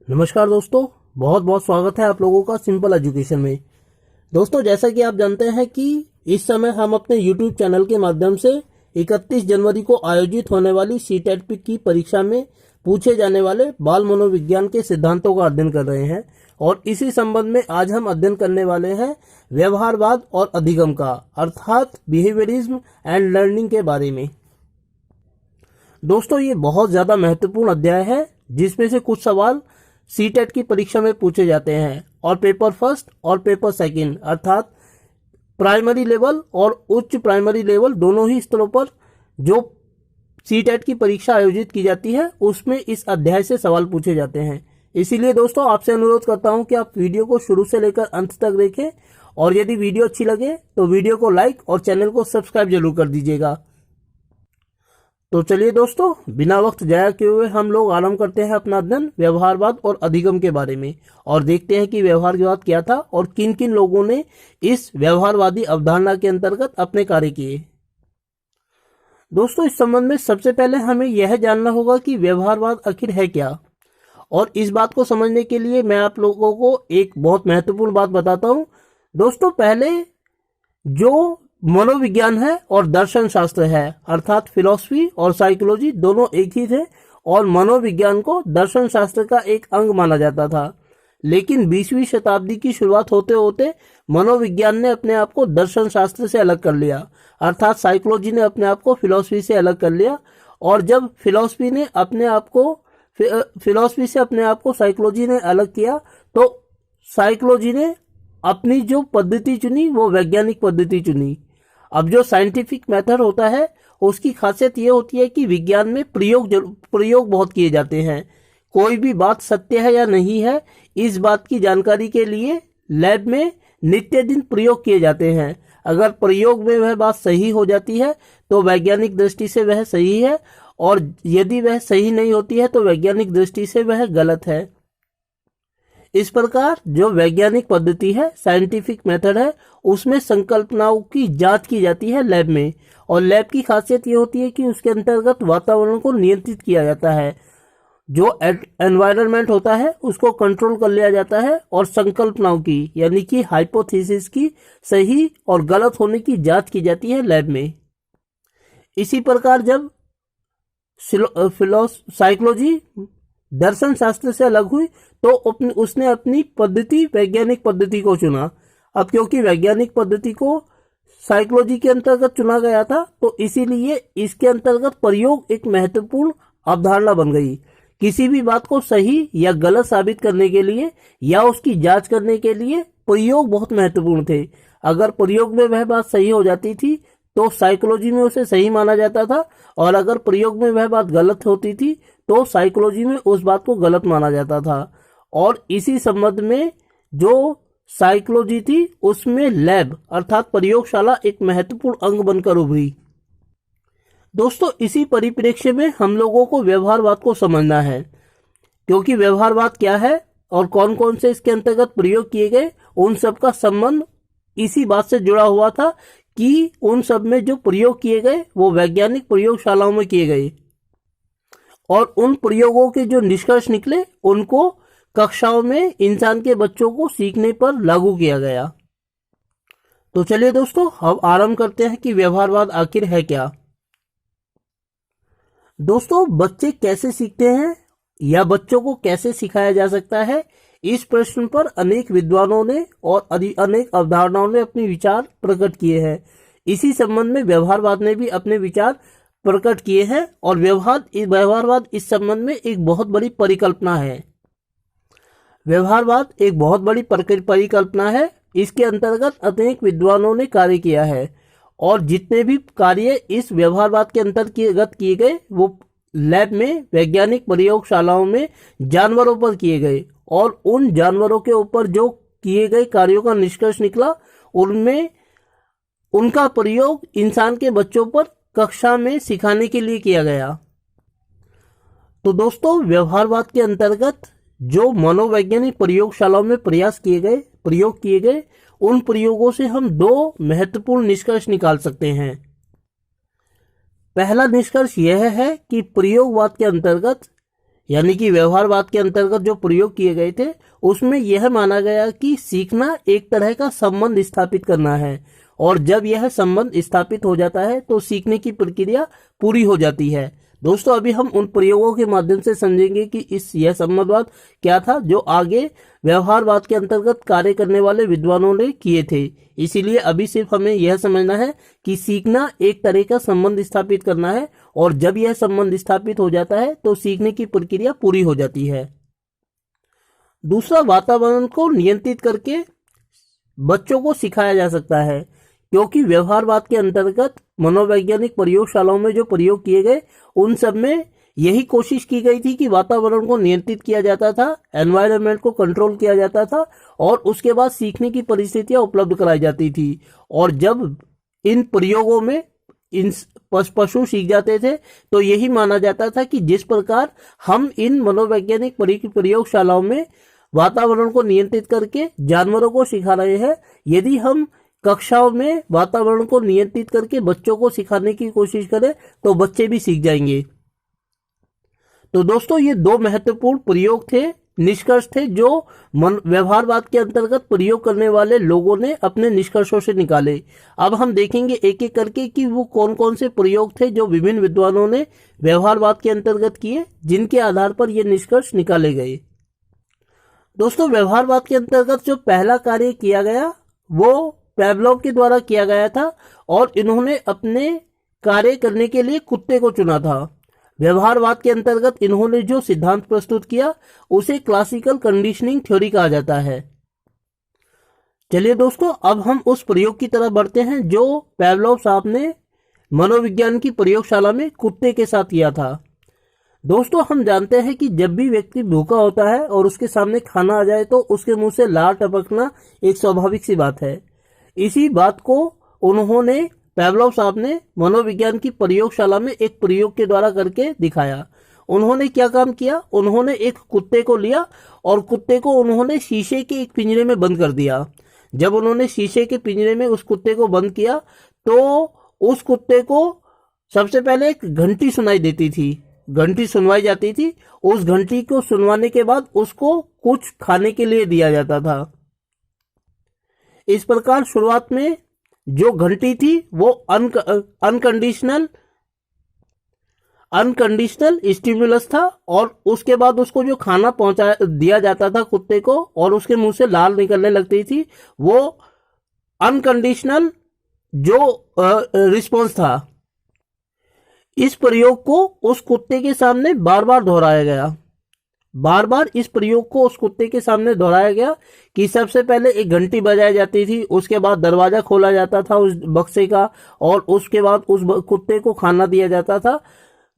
नमस्कार दोस्तों, बहुत बहुत स्वागत है आप लोगों का सिंपल एजुकेशन में। दोस्तों, जैसा कि आप जानते हैं कि इस समय हम अपने YouTube चैनल के माध्यम से 31 जनवरी को आयोजित होने वाली सीटेट की परीक्षा में पूछे जाने वाले बाल मनोविज्ञान के सिद्धांतों का अध्ययन कर रहे हैं और इसी संबंध में आज हम अध्ययन करने वाले हैं व्यवहारवाद और अधिगम का, अर्थात बिहेवियरिज्म एंड लर्निंग के बारे में। दोस्तों, ये बहुत ज़्यादा महत्वपूर्ण अध्याय है जिसमें से कुछ सवाल सीटेट की परीक्षा में पूछे जाते हैं और पेपर फर्स्ट और पेपर सेकंड अर्थात प्राइमरी लेवल और उच्च प्राइमरी लेवल दोनों ही स्तरों पर जो सीटेट की परीक्षा आयोजित की जाती है उसमें इस अध्याय से सवाल पूछे जाते हैं। इसीलिए दोस्तों, आपसे अनुरोध करता हूं कि आप वीडियो को शुरू से लेकर अंत तक देखें और यदि वीडियो अच्छी लगे तो वीडियो को लाइक और चैनल को सब्सक्राइब जरूर कर दीजिएगा। तो चलिए दोस्तों, बिना वक्त जाया किए हुए हम लोग आरंभ करते हैं अपना अध्ययन व्यवहारवाद और अधिगम के बारे में और देखते हैं कि व्यवहारवाद क्या था और किन किन लोगों ने इस व्यवहारवादी अवधारणा के अंतर्गत अपने कार्य किए। दोस्तों, इस संबंध में सबसे पहले हमें यह जानना होगा कि व्यवहारवाद आखिर है क्या, और इस बात को समझने के लिए मैं आप लोगों को एक बहुत महत्वपूर्ण बात बताता हूं। दोस्तों, पहले जो मनोविज्ञान है और दर्शन शास्त्र है अर्थात फिलॉसफी और साइकोलॉजी दोनों एक ही थे और मनोविज्ञान को दर्शन शास्त्र का एक अंग माना जाता था। लेकिन 20वीं शताब्दी की शुरुआत होते होते मनोविज्ञान ने अपने आप को दर्शन शास्त्र से अलग कर लिया, अर्थात साइकोलॉजी ने अपने आप को फिलॉसफी से अलग कर लिया। और जब फिलॉसफी से अपने आप को साइकोलॉजी ने अलग किया तो साइकोलॉजी ने अपनी जो पद्धति चुनी वो वैज्ञानिक पद्धति चुनी। अब जो साइंटिफिक मेथड होता है उसकी खासियत ये होती है कि विज्ञान में प्रयोग बहुत किए जाते हैं। कोई भी बात सत्य है या नहीं है इस बात की जानकारी के लिए लैब में नित्य दिन प्रयोग किए जाते हैं। अगर प्रयोग में वह बात सही हो जाती है तो वैज्ञानिक दृष्टि से वह सही है और यदि वह सही नहीं होती है तो वैज्ञानिक दृष्टि से वह गलत है। इस प्रकार जो वैज्ञानिक पद्धति है, साइंटिफिक मेथड है, उसमें संकल्पनाओं की जांच की जाती है लैब में। और लैब की खासियत ये होती है कि उसके अंतर्गत वातावरण को नियंत्रित किया जाता है, जो एनवायरनमेंट होता है उसको कंट्रोल कर लिया जाता है और संकल्पनाओं की यानी कि हाइपोथेसिस की सही और गलत होने की जांच की जाती है लैब में। इसी प्रकार जब साइकोलॉजी दर्शन शास्त्र से अलग हुई तो उसने अपनी पद्धति वैज्ञानिक पद्धति को चुना। अब क्योंकि वैज्ञानिक पद्धति को साइकोलॉजी के अंतर्गत चुना गया था तो इसीलिए इसके अंतर्गत प्रयोग एक महत्वपूर्ण अवधारणा बन गई। किसी भी बात को सही या गलत साबित करने के लिए या उसकी जांच करने के लिए प्रयोग बहुत महत्वपूर्ण थे। अगर प्रयोग में वह बात सही हो जाती थी तो साइकोलॉजी में उसे सही माना जाता था और अगर प्रयोग में वह बात गलत होती थी तो साइकोलॉजी में उस बात को गलत माना जाता था। और इसी संबंध में जो साइकोलॉजी थी उसमें लैब अर्थात प्रयोगशाला एक महत्वपूर्ण अंग बनकर उभरी। दोस्तों, इसी परिप्रेक्ष्य में हम लोगों को व्यवहारवाद को समझना है, क्योंकि व्यवहारवाद क्या है और कौन कौन से इसके अंतर्गत प्रयोग किए गए उन सब का संबंध इसी बात से जुड़ा हुआ था कि उन सब में जो प्रयोग किए गए वो वैज्ञानिक प्रयोगशालाओं में किए गए और उन प्रयोगों के जो निष्कर्ष निकले उनको कक्षाओं में इंसान के बच्चों को सीखने पर लागू किया गया। तो चलिए दोस्तों, अब आरंभ करते हैं कि व्यवहारवाद आखिर है क्या। दोस्तों, बच्चे कैसे सीखते हैं या बच्चों को कैसे सिखाया जा सकता है, इस प्रश्न पर अनेक विद्वानों ने और अनेक अवधारणाओं ने अपने विचार प्रकट किए हैं। इसी संबंध में व्यवहारवाद ने भी अपने विचार प्रकट किए हैं और व्यवहारवाद इस संबंध में एक बहुत बड़ी परिकल्पना है। व्यवहारवाद एक बहुत बड़ी परिकल्पना है। इसके अंतर्गत अनेक विद्वानों ने कार्य किया है और जितने भी कार्य इस व्यवहारवाद के अंतर्गत किए गए वो लैब में वैज्ञानिक प्रयोगशालाओं में जानवरों पर किए गए और उन जानवरों के ऊपर जो किए गए कार्यों का निष्कर्ष निकला उनमें उनका प्रयोग इंसान के बच्चों पर कक्षा में सिखाने के लिए किया गया। तो दोस्तों, व्यवहारवाद के अंतर्गत जो मनोवैज्ञानिक प्रयोगशालाओं में प्रयोग किए गए उन प्रयोगों से हम दो महत्वपूर्ण निष्कर्ष निकाल सकते हैं। पहला निष्कर्ष यह है कि प्रयोगवाद के अंतर्गत यानी कि व्यवहारवाद के अंतर्गत जो प्रयोग किए गए थे उसमें यह माना गया कि सीखना एक तरह का संबंध स्थापित करना है, और जब यह संबंध स्थापित हो जाता है तो सीखने की प्रक्रिया पूरी हो जाती है। दोस्तों, अभी हम उन प्रयोगों के माध्यम से समझेंगे कि यह संबंधवाद क्या था जो आगे व्यवहारवाद के अंतर्गत कार्य करने वाले विद्वानों ने किए थे। इसीलिए अभी सिर्फ हमें यह समझना है कि सीखना एक तरह का संबंध स्थापित करना है, और जब यह संबंध स्थापित हो जाता है तो सीखने की प्रक्रिया पूरी हो जाती है। दूसरा, वातावरण को नियंत्रित करके बच्चों को सिखाया जा सकता है, क्योंकि व्यवहारवाद के अंतर्गत मनोवैज्ञानिक प्रयोगशालाओं में जो प्रयोग किए गए उन सब में यही कोशिश की गई थी कि वातावरण को नियंत्रित किया जाता था, एनवायरनमेंट को कंट्रोल किया जाता था, और उसके बाद सीखने की परिस्थितियां उपलब्ध कराई जाती थी। और जब इन प्रयोगों में इन पशु सीख जाते थे तो यही माना जाता था कि जिस प्रकार हम इन मनोवैज्ञानिक प्रयोगशालाओं में वातावरण को नियंत्रित करके जानवरों को सिखा रहे हैं, यदि हम कक्षाओं में वातावरण को नियंत्रित करके बच्चों को सिखाने की कोशिश करें तो बच्चे भी सीख जाएंगे। तो दोस्तों, ये दो महत्वपूर्ण प्रयोग थे, निष्कर्ष थे जो व्यवहारवाद के अंतर्गत प्रयोग करने वाले लोगों ने अपने निष्कर्षों से निकाले। अब हम देखेंगे एक एक करके कि वो कौन कौन से प्रयोग थे जो विभिन्न विद्वानों ने व्यवहारवाद के अंतर्गत किए, जिनके आधार पर ये निष्कर्ष निकाले गए। दोस्तों, व्यवहारवाद के अंतर्गत जो पहला कार्य किया गया वो पेवलोव के द्वारा किया गया था, और इन्होंने अपने कार्य करने के लिए कुत्ते को चुना था। व्यवहारवाद के अंतर्गत इन्होंने जो सिद्धांत प्रस्तुत किया उसे क्लासिकल कंडीशनिंग थ्योरी कहा जाता है। चलिए दोस्तों, अब हम उस प्रयोग की तरफ बढ़ते हैं जो पेवलोव साहब ने मनोविज्ञान की प्रयोगशाला में कुत्ते के साथ किया था। दोस्तों, हम जानते हैं कि जब भी व्यक्ति भूखा होता है और उसके सामने खाना आ जाए तो उसके मुंह से लार टपकना एक स्वाभाविक सी बात है। इसी बात को उन्होंने पेवलोव साहब ने मनोविज्ञान की प्रयोगशाला में एक प्रयोग के द्वारा करके दिखाया। उन्होंने क्या काम किया, उन्होंने एक कुत्ते को लिया और कुत्ते को उन्होंने शीशे के एक पिंजरे में बंद कर दिया। जब उन्होंने शीशे के पिंजरे में उस कुत्ते को बंद किया तो उस कुत्ते को सबसे पहले एक घंटी सुनाई देती थी, घंटी सुनवाई जाती थी। उस घंटी को सुनवाने के बाद उसको कुछ खाने के लिए दिया जाता था। इस प्रकार शुरुआत में जो घंटी थी वो अनकंडीशनल स्टिमुलस था, और उसके बाद उसको जो खाना पहुंचा दिया जाता था कुत्ते को और उसके मुंह से लाल निकलने लगती थी, वो अनकंडीशनल जो रिस्पॉन्स था। इस प्रयोग को उस कुत्ते के सामने बार बार दोहराया गया। बार बार इस प्रयोग को उस कुत्ते के सामने दोहराया गया कि सबसे पहले एक घंटी बजाई जाती थी, उसके बाद दरवाजा खोला जाता था उस बक्से का, और उसके बाद उस कुत्ते को खाना दिया जाता था।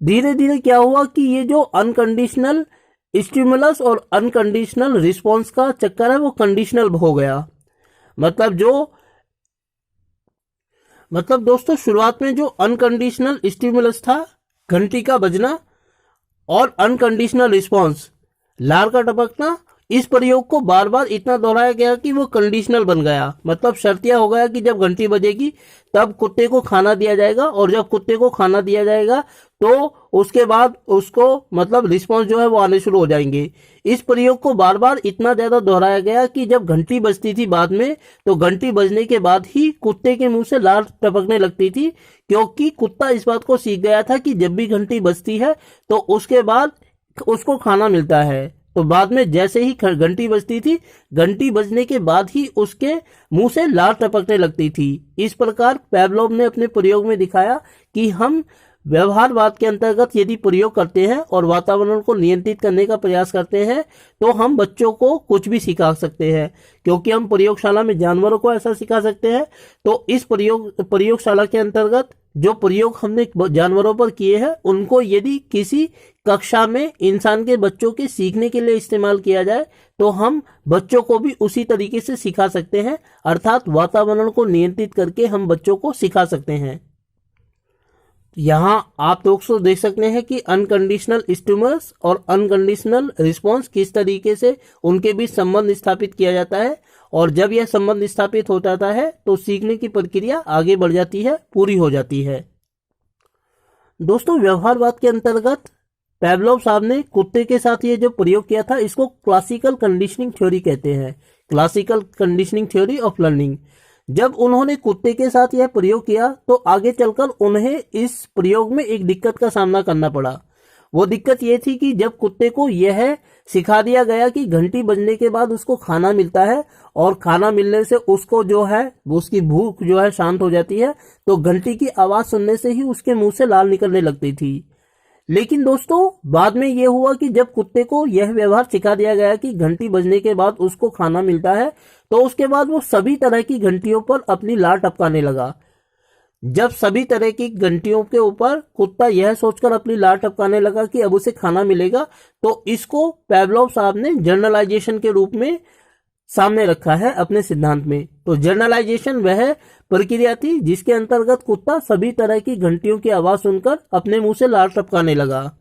धीरे धीरे क्या हुआ कि ये जो अनकंडीशनल स्टिमुलस और अनकंडीशनल रिस्पॉन्स का चक्कर है वो कंडीशनल हो गया। मतलब दोस्तों, शुरुआत में जो अनकंडीशनल स्टिमुलस था, घंटी का बजना और अनकंडीशनल रिस्पॉन्स, लार का टपकना, इस प्रयोग को बार बार इतना दोहराया गया कि वो कंडीशनल बन गया। मतलब शर्तिया हो गया कि जब घंटी बजेगी तब कुत्ते को खाना दिया जाएगा, और जब कुत्ते को खाना दिया जाएगा तो उसके बाद उसको मतलब रिस्पॉन्स जो है वो आने शुरू हो जाएंगे। इस प्रयोग को बार बार इतना ज्यादा दोहराया गया कि जब घंटी बजती थी बाद में, तो घंटी बजने के बाद ही कुत्ते के मुंह से लार टपकने लगती थी, क्योंकि कुत्ता इस बात को सीख गया था कि जब भी घंटी बजती है तो उसके बाद उसको खाना मिलता है। तो बाद में जैसे ही घंटी बजती थी, घंटी बजने के बाद ही उसके मुंह से लार टपकने लगती थी। इस प्रकार पेवलोव ने अपने प्रयोग में दिखाया कि हम व्यवहारवाद के अंतर्गत यदि प्रयोग करते हैं और वातावरण को नियंत्रित करने का प्रयास करते हैं तो हम बच्चों को कुछ भी सिखा सकते हैं, क्योंकि हम प्रयोगशाला में जानवरों को ऐसा सिखा सकते हैं। तो इस प्रयोगशाला के अंतर्गत जो प्रयोग हमने जानवरों पर किए हैं उनको यदि किसी कक्षा में इंसान के बच्चों के सीखने के लिए इस्तेमाल किया जाए तो हम बच्चों को भी उसी तरीके से सिखा सकते हैं, अर्थात वातावरण को नियंत्रित करके हम बच्चों को सिखा सकते हैं। यहाँ आप दोस्तों देख सकते हैं कि अनकंडीशनल स्टिमुलस और अनकंडीशनल रिस्पॉन्स किस तरीके से उनके बीच संबंध स्थापित किया जाता है, और जब यह संबंध स्थापित हो जाता है तो सीखने की प्रक्रिया आगे बढ़ जाती है, पूरी हो जाती है। दोस्तों, व्यवहारवाद के अंतर्गत पेवलोव साहब ने कुत्ते के साथ ये जो प्रयोग किया था इसको क्लासिकल कंडीशनिंग थ्योरी कहते हैं, classical conditioning theory of learning. जब उन्होंने कुत्ते के साथ यह प्रयोग किया तो आगे चलकर उन्हें इस प्रयोग में एक दिक्कत का सामना करना पड़ा। वो दिक्कत ये थी कि जब कुत्ते को यह सिखा दिया गया कि घंटी बजने के बाद उसको खाना मिलता है और खाना मिलने से उसको जो है उसकी भूख जो है शांत हो जाती है, तो घंटी की आवाज सुनने से ही उसके मुंह से लाल निकलने लगती थी। लेकिन दोस्तों बाद में यह हुआ कि जब कुत्ते को यह व्यवहार सिखा दिया गया कि घंटी बजने के बाद उसको खाना मिलता है, तो उसके बाद वो सभी तरह की घंटियों पर अपनी लार टपकाने लगा। जब सभी तरह की घंटियों के ऊपर कुत्ता यह सोचकर अपनी लार टपकाने लगा कि अब उसे खाना मिलेगा, तो इसको पेवलोव साहब ने जर्नलाइजेशन के रूप में सामने रखा है अपने सिद्धांत में। तो जर्नलाइजेशन वह प्रक्रिया थी जिसके अंतर्गत कुत्ता सभी तरह की घंटियों की आवाज सुनकर अपने मुंह से लार टपकाने लगा।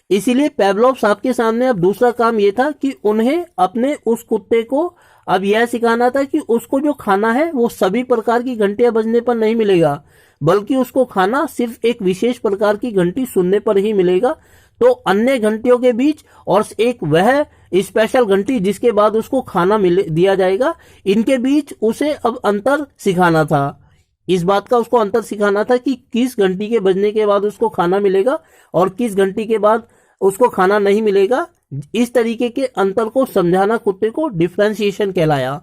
इसीलिए पेवलोव साहब के सामने अब दूसरा काम यह था कि उन्हें अपने उस कुत्ते को अब यह सिखाना था कि उसको जो खाना है वो सभी प्रकार की घंटियां बजने पर नहीं मिलेगा, बल्कि उसको खाना सिर्फ एक विशेष प्रकार की घंटी सुनने पर ही मिलेगा। तो अन्य घंटियों के बीच और एक वह स्पेशल घंटी जिसके बाद उसको खाना दिया जाएगा, इनके बीच उसे अब अंतर सिखाना था। इस बात का उसको अंतर सिखाना था कि किस घंटी के बजने के बाद उसको खाना मिलेगा और किस घंटी के बाद उसको खाना नहीं मिलेगा। इस तरीके के अंतर को समझाना कुत्ते को डिफरेंशिएशन कहलाया।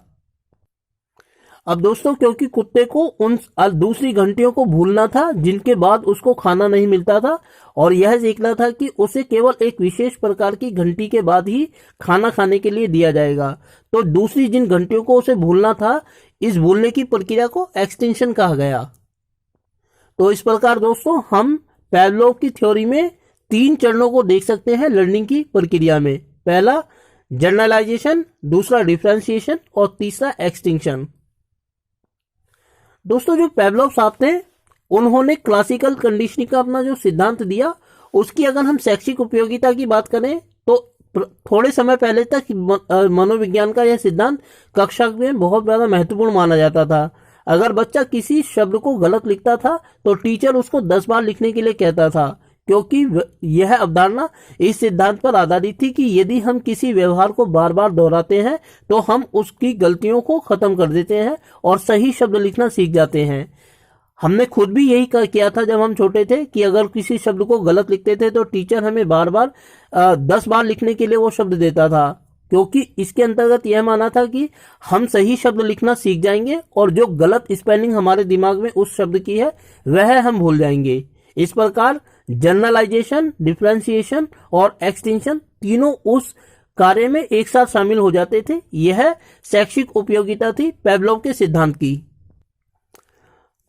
अब दोस्तों क्योंकि कुत्ते को उन दूसरी घंटियों को भूलना था जिनके बाद उसको खाना नहीं मिलता था, और यह सीखना था कि उसे केवल एक विशेष प्रकार की घंटी के बाद ही खाना खाने के लिए दिया जाएगा, तो दूसरी जिन घंटियों को उसे भूलना था, इस भूलने की प्रक्रिया को एक्सटेंशन कहा गया। तो इस प्रकार दोस्तों हम पेवलोव की थ्योरी में 3 चरणों को देख सकते हैं लर्निंग की प्रक्रिया में। पहला जर्नलाइजेशन, दूसरा डिफरेंशिएशन और तीसरा एक्सटिंक्शन। दोस्तों जो पेवलोव साहब थे उन्होंने क्लासिकल कंडीशनिंग का अपना जो सिद्धांत दिया, उसकी अगर हम शैक्षिक उपयोगिता की बात करें तो थोड़े समय पहले तक मनोविज्ञान का यह सिद्धांत कक्षा में बहुत ज्यादा महत्वपूर्ण माना जाता था। अगर बच्चा किसी शब्द को गलत लिखता था तो टीचर उसको 10 बार लिखने के लिए कहता था, क्योंकि यह अवधारणा इस सिद्धांत पर आधारित थी कि यदि हम किसी व्यवहार को बार बार दोहराते हैं तो हम उसकी गलतियों को खत्म कर देते हैं और सही शब्द लिखना सीख जाते हैं। हमने खुद भी यही किया था जब हम छोटे थे कि अगर किसी शब्द को गलत लिखते थे तो टीचर हमें बार बार 10 बार लिखने के लिए वो शब्द देता था, क्योंकि इसके अंतर्गत यह माना था कि हम सही शब्द लिखना सीख जाएंगे और जो गलत स्पेलिंग हमारे दिमाग में उस शब्द की है वह हम भूल जाएंगे। इस प्रकार जनरलाइजेशन, डिफरेंशिएशन और एक्सटेंशन तीनों उस कार्य में एक साथ शामिल हो जाते थे। यह शैक्षिक उपयोगिता थी पेवलोव के सिद्धांत की।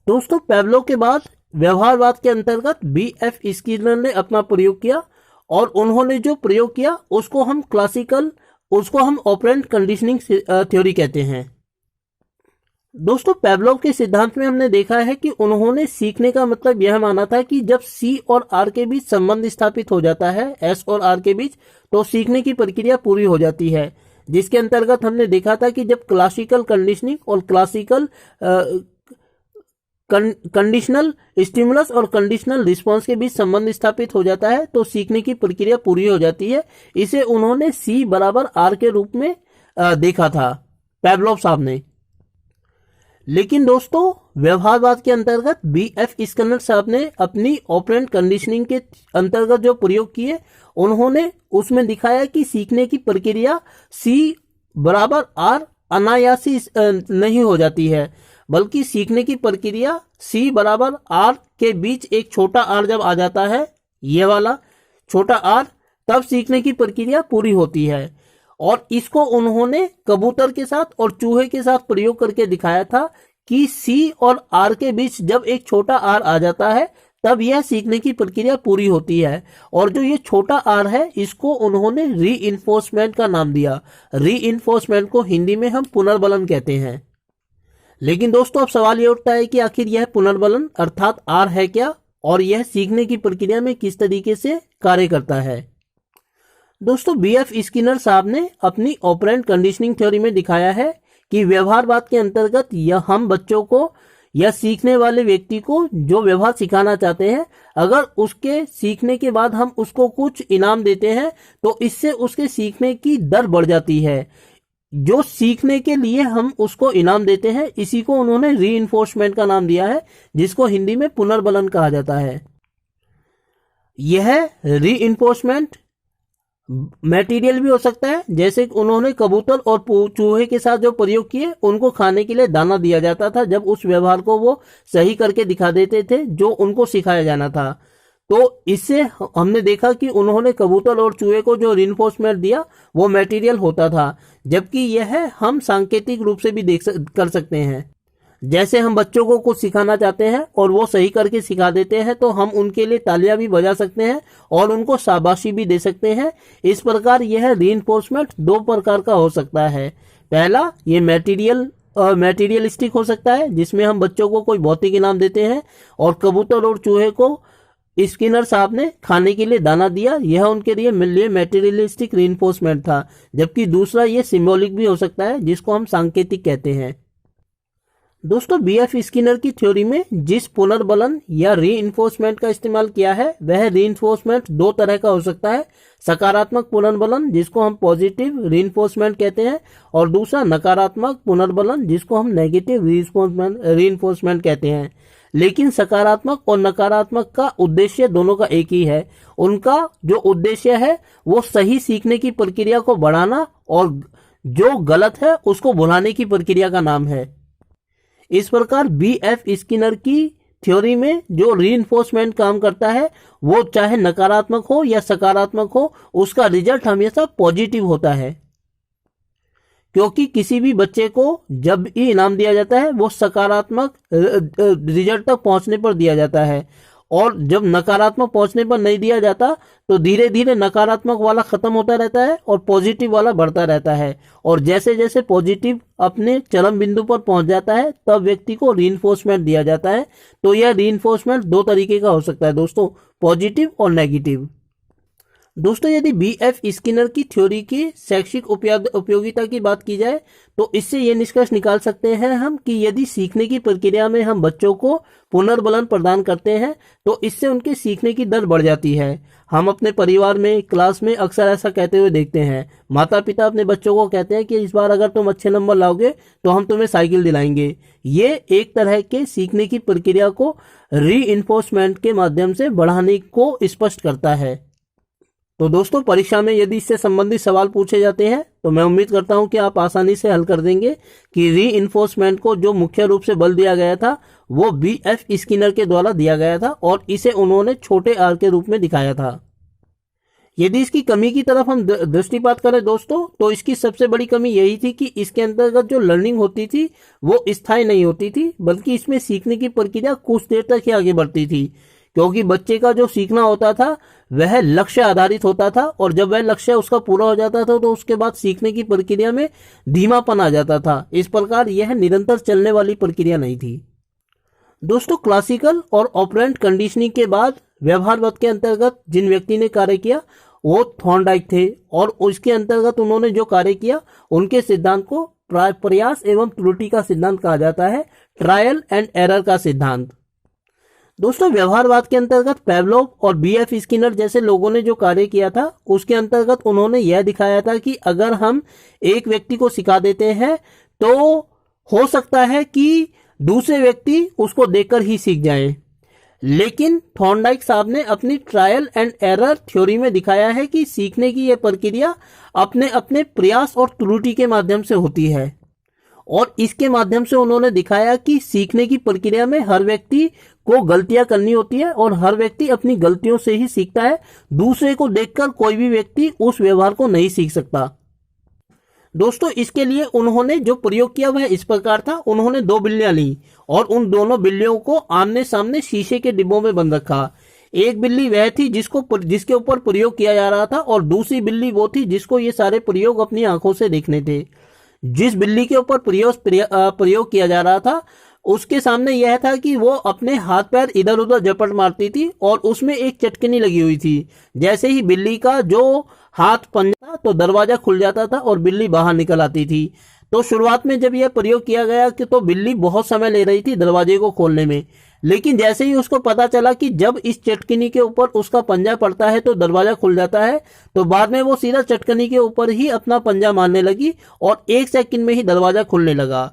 दोस्तों पेवलोव के बाद व्यवहारवाद के अंतर्गत BF स्किनर ने अपना प्रयोग किया और उन्होंने जो प्रयोग किया उसको हम ऑपरेंट कंडीशनिंग थ्योरी कहते हैं। दोस्तों पेवलोव के सिद्धांत में हमने देखा है कि उन्होंने सीखने का मतलब यह माना था कि जब C और R के बीच संबंध स्थापित हो जाता है, S और R के बीच, तो सीखने की प्रक्रिया पूरी हो जाती है। जिसके अंतर्गत हमने देखा था कि जब क्लासिकल कंडीशनिंग और क्लासिकल कंडीशनल स्टिमुलस और कंडीशनल रिस्पांस के बीच संबंध स्थापित हो जाता है तो सीखने की प्रक्रिया पूरी हो जाती है। इसे उन्होंने C बराबर R के रूप में देखा था पेवलोव साहब ने। लेकिन दोस्तों व्यवहारवाद के अंतर्गत BF स्किनर साहब ने अपनी ऑपरेंट कंडीशनिंग के अंतर्गत जो प्रयोग किए, उन्होंने उसमें दिखाया कि सीखने की प्रक्रिया C बराबर R अनायासी नहीं हो जाती है, बल्कि सीखने की प्रक्रिया C बराबर R के बीच एक छोटा r जब आ जाता है, ये वाला छोटा r, तब सीखने की प्रक्रिया पूरी होती है। और इसको उन्होंने कबूतर के साथ और चूहे के साथ प्रयोग करके दिखाया था कि C और R के बीच जब एक छोटा r आ जाता है तब यह सीखने की प्रक्रिया पूरी होती है। और जो ये छोटा r है इसको उन्होंने रीइंफोर्समेंट का नाम दिया। रीइंफोर्समेंट को हिंदी में हम पुनर्बलन कहते हैं। लेकिन दोस्तों अब सवाल ये उठता है कि आखिर यह पुनर्बलन अर्थात R है क्या, और यह सीखने की प्रक्रिया में किस तरीके से कार्य करता है। दोस्तों BF स्किनर साहब ने अपनी ऑपरेंट कंडीशनिंग थ्योरी में दिखाया है कि व्यवहारवाद के अंतर्गत हम बच्चों को या सीखने वाले व्यक्ति को जो व्यवहार सिखाना चाहते हैं, अगर उसके सीखने के बाद हम उसको कुछ इनाम देते हैं तो इससे उसके सीखने की दर बढ़ जाती है। जो सीखने के लिए हम उसको इनाम देते हैं, इसी को उन्होंने रीइंफोर्समेंट का नाम दिया है, जिसको हिंदी में पुनर्बलन कहा जाता है। यह रीइंफोर्समेंट मटेरियल भी हो सकता है, जैसे उन्होंने कबूतर और चूहे के साथ जो प्रयोग किए, उनको खाने के लिए दाना दिया जाता था जब उस व्यवहार को वो सही करके दिखा देते थे जो उनको सिखाया जाना था। तो इससे हमने देखा कि उन्होंने कबूतर और चूहे को जो रीइंफोर्समेंट दिया वो मटेरियल होता था, जबकि यह हम सांकेतिक रूप से भी कर सकते हैं। जैसे हम बच्चों को कुछ सिखाना चाहते हैं और वो सही करके सिखा देते हैं तो हम उनके लिए तालियां भी बजा सकते हैं और उनको शाबाशी भी दे सकते हैं। इस प्रकार यह रीइंफोर्समेंट दो प्रकार का हो सकता है। पहला, ये मटेरियलिस्टिक हो सकता है, जिसमें हम बच्चों को कोई भौतिक इनाम देते हैं, और कबूतर और चूहे को स्किनर साहब ने खाने के लिए दाना दिया, यह उनके लिए मटेरियलिस्टिक रीइंफोर्समेंट था। जबकि दूसरा ये सिंबॉलिक भी हो सकता है, जिसको हम सांकेतिक कहते हैं। दोस्तों, बीएफ स्किनर की थ्योरी में जिस पुनर्बलन या रीइंफोर्समेंट का इस्तेमाल किया है, वह रीइंफोर्समेंट दो तरह का हो सकता है। सकारात्मक पुनर्बलन, जिसको हम पॉजिटिव रीइंफोर्समेंट कहते हैं, और दूसरा नकारात्मक पुनर्बलन, जिसको हम नेगेटिव रीइंफोर्समेंट कहते हैं। लेकिन सकारात्मक और नकारात्मक का उद्देश्य दोनों का एक ही है। उनका जो उद्देश्य है वो सही सीखने की प्रक्रिया को बढ़ाना और जो गलत है उसको भुलाने की प्रक्रिया का नाम है। इस प्रकार बीएफ स्किनर की थ्योरी में जो रीइंफोर्समेंट काम करता है, वो चाहे नकारात्मक हो या सकारात्मक हो, उसका रिजल्ट हमेशा पॉजिटिव होता है। क्योंकि किसी भी बच्चे को जब भी इनाम दिया जाता है वो सकारात्मक रिजल्ट तक पहुंचने पर दिया जाता है, और जब नकारात्मक पहुंचने पर नहीं दिया जाता तो धीरे धीरे नकारात्मक वाला खत्म होता रहता है और पॉजिटिव वाला बढ़ता रहता है। और जैसे जैसे पॉजिटिव अपने चरम बिंदु पर पहुंच जाता है तब व्यक्ति को रीइंफोर्समेंट दिया जाता है। तो यह रीइंफोर्समेंट दो तरीके का हो सकता है दोस्तों, पॉजिटिव और नेगेटिव। दोस्तों, यदि बीएफ स्किनर की थ्योरी की शैक्षिक उपयोगिता की बात की जाए तो इससे ये निष्कर्ष निकाल सकते हैं हम कि यदि सीखने की प्रक्रिया में हम बच्चों को पुनर्बलन प्रदान करते हैं तो इससे उनके सीखने की दर बढ़ जाती है। हम अपने परिवार में, क्लास में अक्सर ऐसा कहते हुए देखते हैं। माता पिता अपने बच्चों को कहते हैं कि इस बार अगर तुम अच्छे नंबर लाओगे तो हम तुम्हें साइकिल दिलाएंगे। ये एक तरह के सीखने की प्रक्रिया को रीइंफोर्समेंट के माध्यम से बढ़ाने को स्पष्ट करता है। तो दोस्तों, परीक्षा में यदि इससे संबंधित सवाल पूछे जाते हैं तो मैं उम्मीद करता हूं कि आप आसानी से हल कर देंगे कि रीइंफोर्समेंट को जो मुख्य रूप से बल दिया गया था वो बीएफ स्किनर के द्वारा दिया गया था और इसे उन्होंने छोटे आर के रूप में दिखाया था। यदि इसकी कमी की तरफ हम दृष्टिपात करें दोस्तों, तो इसकी सबसे बड़ी कमी यही थी कि इसके अंतर्गत जो लर्निंग होती थी वो स्थायी नहीं होती थी, बल्कि इसमें सीखने की प्रक्रिया कुछ देर तक ही आगे बढ़ती थी। क्योंकि बच्चे का जो सीखना होता था वह लक्ष्य आधारित होता था, और जब वह लक्ष्य उसका पूरा हो जाता था तो उसके बाद सीखने की प्रक्रिया में धीमापन आ जाता था। इस प्रकार यह निरंतर चलने वाली प्रक्रिया नहीं थी। दोस्तों, क्लासिकल और ऑपरेंट कंडीशनिंग के बाद व्यवहारवाद के अंतर्गत जिन व्यक्ति ने कार्य किया वो थॉर्नडाइक थे, और उसके अंतर्गत उन्होंने जो कार्य किया उनके सिद्धांत को प्रयास एवं त्रुटि का सिद्धांत कहा जाता है, ट्रायल एंड एरर का सिद्धांत। दोस्तों, व्यवहारवाद के अंतर्गत पेवलोव और बीएफ स्किनर जैसे लोगों ने जो कार्य किया था उसके अंतर्गत उन्होंने यह दिखाया था कि अगर हम एक व्यक्ति को सिखा देते हैं तो हो सकता है कि दूसरे व्यक्ति उसको देखकर ही सीख जाए। लेकिन थॉर्नडाइक साहब ने अपनी ट्रायल एंड एरर थ्योरी में दिखाया है कि सीखने की यह प्रक्रिया अपने अपने प्रयास और त्रुटि के माध्यम से होती है, और इसके माध्यम से उन्होंने दिखाया कि सीखने की प्रक्रिया में हर व्यक्ति को गलतियां करनी होती है और हर व्यक्ति अपनी गलतियों से ही सीखता है। दूसरे को देखकर कोई भी व्यक्ति उस व्यवहार को नहीं सीख सकता। दोस्तों, इसके लिए उन्होंने जो प्रयोग किया वह इस प्रकार था। उन्होंने दो बिल्लियां ली और उन दोनों बिल्लियों को आमने सामने शीशे के डिब्बों में बंद रखा। एक बिल्ली वह थी जिसके ऊपर प्रयोग किया जा रहा था, और दूसरी बिल्ली वो थी जिसको ये सारे प्रयोग अपनी आंखों से देखने थे। जिस बिल्ली के ऊपर प्रयोग किया जा रहा था उसके सामने यह था कि वो अपने हाथ पैर इधर उधर झपट मारती थी और उसमें एक चटकनी लगी हुई थी। जैसे ही बिल्ली का जो हाथ पंजा तो दरवाजा खुल जाता था और बिल्ली बाहर निकल आती थी। तो शुरुआत में जब यह प्रयोग किया गया कि तो बिल्ली बहुत समय ले रही थी दरवाजे को खोलने में, लेकिन जैसे ही उसको पता चला कि जब इस चटकनी के ऊपर उसका पंजा पड़ता है तो दरवाजा खुल जाता है, तो बाद में वो सीधा चटकनी के ऊपर ही अपना पंजा मारने लगी और 1 सेकंड में ही दरवाजा खुलने लगा।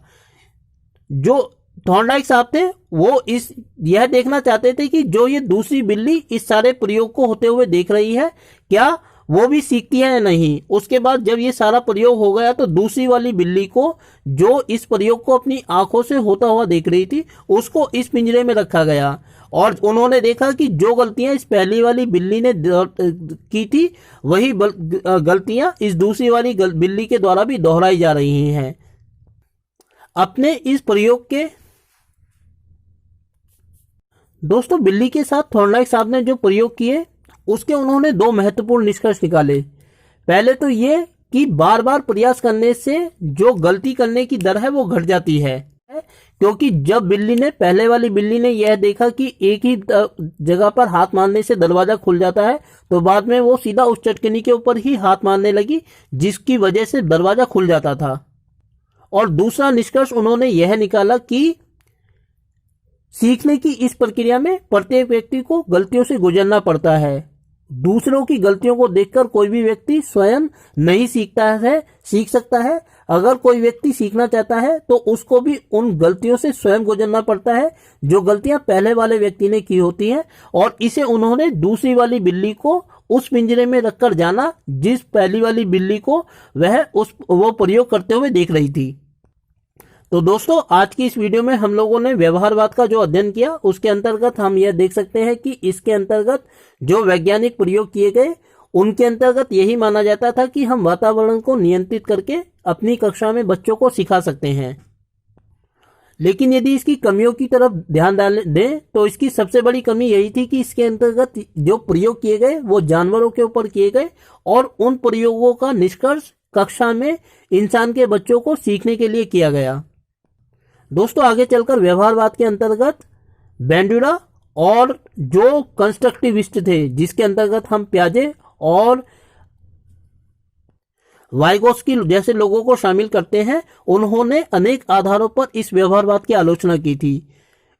जो थॉर्नडाइक साहब थे वो यह देखना चाहते थे कि जो ये दूसरी बिल्ली इस सारे प्रयोग को होते हुए देख रही है, क्या वो भी सीखती है या नहीं। उसके बाद जब ये सारा प्रयोग हो गया तो दूसरी वाली बिल्ली को, जो इस प्रयोग को अपनी आंखों से होता हुआ देख रही थी, उसको इस पिंजरे में रखा गया और उन्होंने देखा कि जो गलतियां इस पहली वाली बिल्ली ने की थी वही गलतियां इस दूसरी वाली बिल्ली के द्वारा भी दोहराई जा रही हैं। अपने इस प्रयोग के दोस्तों बिल्ली के साथ थॉर्नडाइक साहब ने जो प्रयोग किए उसके उन्होंने 2 महत्वपूर्ण निष्कर्ष निकाले। पहले तो ये कि बार बार प्रयास करने से जो गलती करने की दर है वो घट जाती है, क्योंकि जब पहले वाली बिल्ली ने यह देखा कि एक ही जगह पर हाथ मारने से दरवाजा खुल जाता है, तो बाद में वो सीधा उस चटकनी के ऊपर ही हाथ मारने लगी, जिसकी वजह से दरवाजा खुल जाता था। और दूसरा निष्कर्ष उन्होंने यह निकाला कि सीखने की इस प्रक्रिया में प्रत्येक व्यक्ति को गलतियों से गुजरना पड़ता है। दूसरों की गलतियों को देखकर कोई भी व्यक्ति स्वयं नहीं सीख सकता है। अगर कोई व्यक्ति सीखना चाहता है तो उसको भी उन गलतियों से स्वयं गुजरना पड़ता है जो गलतियां पहले वाले व्यक्ति ने की होती हैं। और इसे उन्होंने दूसरी वाली बिल्ली को उस पिंजरे में रखकर जाना जिस पहली वाली बिल्ली को वो प्रयोग करते हुए देख रही थी। तो दोस्तों आज की इस वीडियो में हम लोगों ने व्यवहारवाद का जो अध्ययन किया उसके अंतर्गत हम यह देख सकते हैं कि इसके अंतर्गत जो वैज्ञानिक प्रयोग किए गए उनके अंतर्गत यही माना जाता था कि हम वातावरण को नियंत्रित करके अपनी कक्षा में बच्चों को सिखा सकते हैं। लेकिन यदि इसकी कमियों की तरफ ध्यान दें तो इसकी सबसे बड़ी कमी यही थी कि इसके अंतर्गत जो प्रयोग किए गए वो जानवरों के ऊपर किए गए और उन प्रयोगों का निष्कर्ष कक्षा में इंसान के बच्चों को सीखने के लिए किया गया। दोस्तों आगे चलकर व्यवहारवाद के अंतर्गत बैंड्यूरा और जो कंस्ट्रक्टिविस्ट थे जिसके अंतर्गत हम पियाजे और वाइगोस्की जैसे लोगों को शामिल करते हैं, उन्होंने अनेक आधारों पर इस व्यवहारवाद की आलोचना की थी।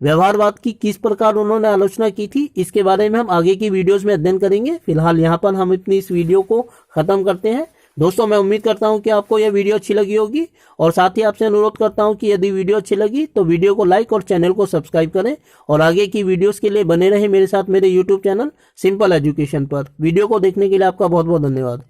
व्यवहारवाद की किस प्रकार उन्होंने आलोचना की थी इसके बारे में हम आगे की वीडियोस में अध्ययन करेंगे। फिलहाल यहाँ पर हम अपनी इस वीडियो को खत्म करते हैं। दोस्तों मैं उम्मीद करता हूं कि आपको यह वीडियो अच्छी लगी होगी और साथ ही आपसे अनुरोध करता हूं कि यदि वीडियो अच्छी लगी तो वीडियो को लाइक और चैनल को सब्सक्राइब करें और आगे की वीडियोस के लिए बने रहें मेरे साथ मेरे यूट्यूब चैनल सिंपल एजुकेशन पर। वीडियो को देखने के लिए आपका बहुत बहुत धन्यवाद।